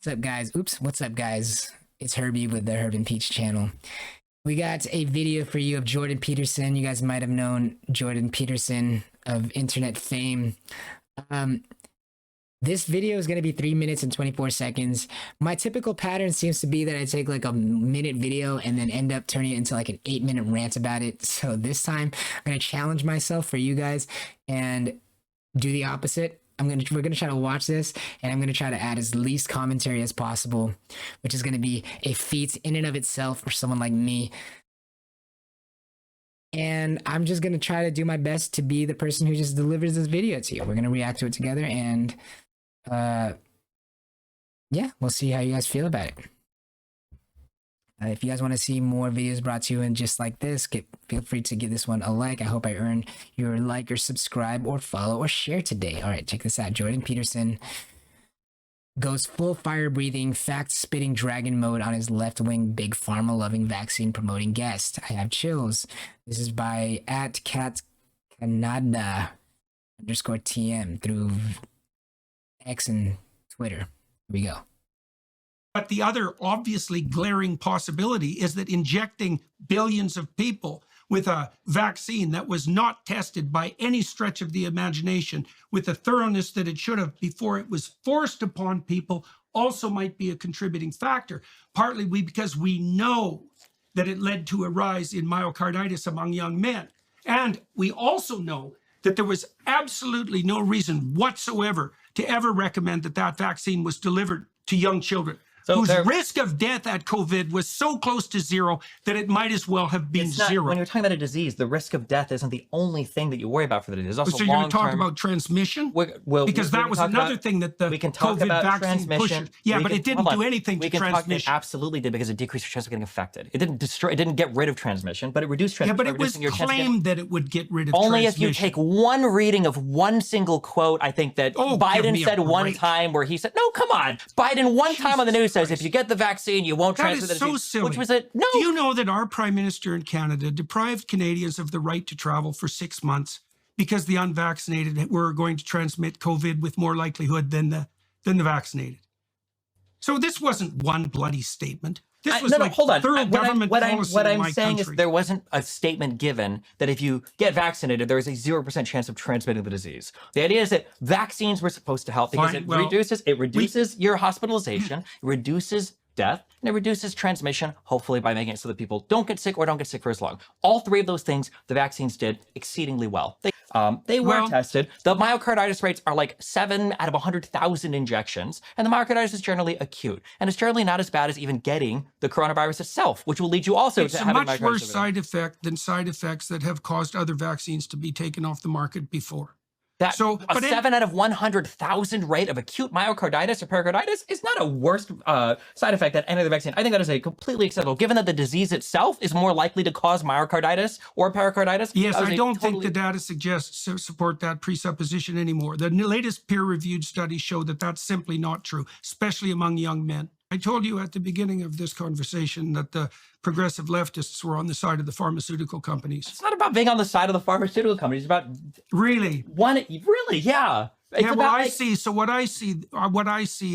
What's up, guys? Oops, what's up, guys? It's Herbie with the Herb and Peach channel. We got a video for you of Jordan Peterson. You guys might have known Jordan Peterson of internet fame. This video is going to be 3 minutes and 24 seconds. My typical pattern seems to be that I take like a minute video and then end up turning it into like an 8-minute rant about it. So this time I'm going to challenge myself for you guys and do the opposite. We're gonna try to watch this, and I'm gonna try to add as least commentary as possible, which is gonna be a feat in and of itself for someone like me. And I'm just gonna try to do my best to be the person who just delivers this video to you. We're gonna react to it together, and yeah, we'll see how you guys feel about it. If you guys want to see more videos brought to you in just like this, feel free to give this one a like. I hope I earned your like or subscribe or follow or share today. All right, check this out. Jordan Peterson goes full fire-breathing, fact-spitting dragon mode on his left-wing big pharma-loving vaccine-promoting guest. I have chills. This is by @catcanada_TM through X and Twitter. Here we go. But the other obviously glaring possibility is that injecting billions of people with a vaccine that was not tested by any stretch of the imagination with the thoroughness that it should have before it was forced upon people also might be a contributing factor, partly because we know that it led to a rise in myocarditis among young men. And we also know that there was absolutely no reason whatsoever to ever recommend that that vaccine was delivered to young children. Whose risk of death at COVID was so close to zero that it might as well have been zero. When you're talking about a disease, the risk of death isn't the only thing that you worry about for the disease. Also, so you're going to talk about transmission? Because that was another thing that the COVID vaccine pushed. Yeah, but it didn't do anything to transmission. It absolutely did, because it decreased your chance of getting infected. It didn't destroy, it didn't get rid of transmission, but it reduced transmission. Yeah, but it was claimed that it would get rid of transmission. Only if you take one reading of one single quote. I think that Biden said one time where he said, no, come on. Biden one time on the news says, if you get the vaccine, you won't transfer the disease. That is so silly. Which was it? No. Do you know that our Prime Minister in Canada deprived Canadians of the right to travel for 6 months because the unvaccinated were going to transmit COVID with more likelihood than the vaccinated? So this wasn't one bloody statement. This was hold on. thorough government policy What in I'm my saying country. is there wasn't a statement given that if you get vaccinated, there is a 0% chance of transmitting the disease. The idea is that vaccines were supposed to help because it reduces your hospitalization, it reduces death, and it reduces transmission, hopefully by making it so that people don't get sick or don't get sick for as long. All three of those things the vaccines did exceedingly well. They were tested. The myocarditis rates are like 7 out of 100,000 injections, and the myocarditis is generally acute, and it's generally not as bad as even getting the coronavirus itself, which will lead you also to having myocarditis. It's a much worse side effect than side effects that have caused other vaccines to be taken off the market before. A 7 out of 100,000 rate of acute myocarditis or pericarditis is not a worse side effect than any other vaccine. I think that is a completely acceptable, given that the disease itself is more likely to cause myocarditis or pericarditis. Yes, I don't think the data suggests support that presupposition anymore. The latest peer-reviewed studies show that that's simply not true, especially among young men. I told you at the beginning of this conversation that the progressive leftists were on the side of the pharmaceutical companies. It's not about being on the side of the pharmaceutical companies. It's about really, yeah. What I see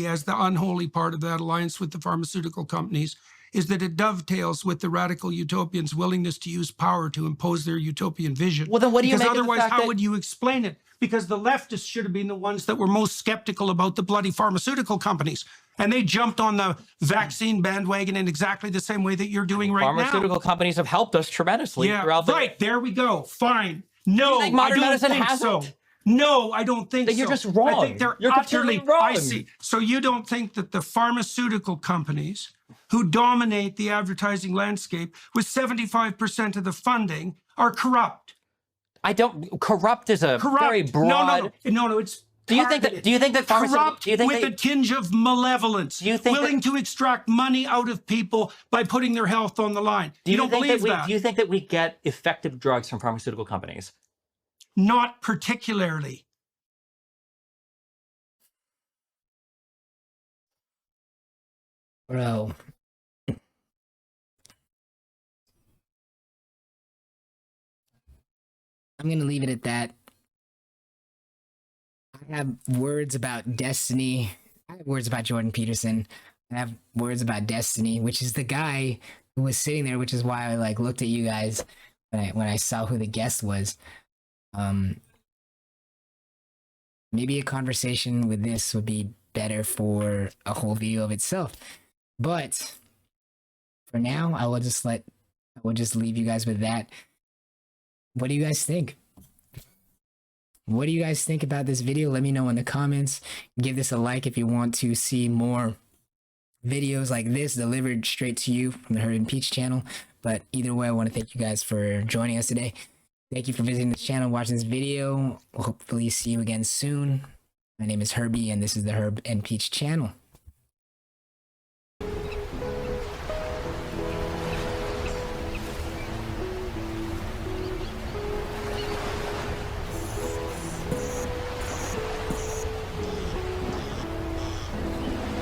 as the unholy part of that alliance with the pharmaceutical companies is that it dovetails with the radical utopians' willingness to use power to impose their utopian vision. Well, then what do you make of the fact how would you explain it? Because the leftists should have been the ones that were most skeptical about the bloody pharmaceutical companies. And they jumped on the vaccine bandwagon in exactly the same way that you're doing right now. Pharmaceutical companies have helped us tremendously throughout the... Right, there we go. Fine. No, I don't think so. No, I don't think so. You're just wrong. I think they're utterly wrong. I see. So you don't think that the pharmaceutical companies who dominate the advertising landscape with 75% of the funding are corrupt? I don't. Corrupt is a very broad. No. It's. Do you think that corrupt with a tinge of malevolence? Do you think willing to extract money out of people by putting their health on the line? You don't believe that? Do you think that we get effective drugs from pharmaceutical companies? Not particularly. Bro. I'm going to leave it at that. I have words about destiny I have words about Jordan Peterson. I have words about Destiny, which is the guy who was sitting there, which is why I like looked at you guys when I saw who the guest was. Maybe a conversation with this would be better for a whole video of itself. But for now, I will just leave you guys with that. What do you guys think? What do you guys think about this video? Let me know in the comments. Give this a like if you want to see more videos like this delivered straight to you from the Herb and Peach channel. But either way, I want to thank you guys for joining us today. Thank you for visiting this channel, watching this video. We'll hopefully see you again soon. My name is Herbie, and this is the Herb and Peach channel.